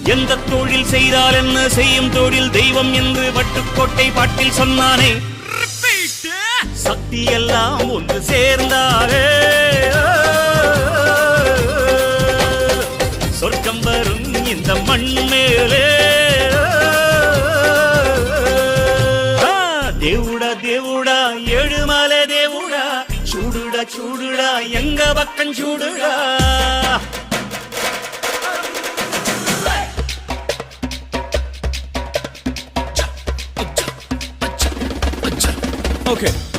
எந்த தொழில் செய்தால் என்ன செய்யும் தொழில் தெய்வம் என்று வட்டுக்கோட்டை பாட்டில் சொன்னானே. சக்தி எல்லாம் ஒன்று சேர்ந்தாலே சொர்க்கம் வரும் இந்த மண் மேலே. దేవుడా దేవుడా ఏడుమలే దేవుడా చూడుడా చూడుడా ఎంగ పక్కం చూడుడా. Okay.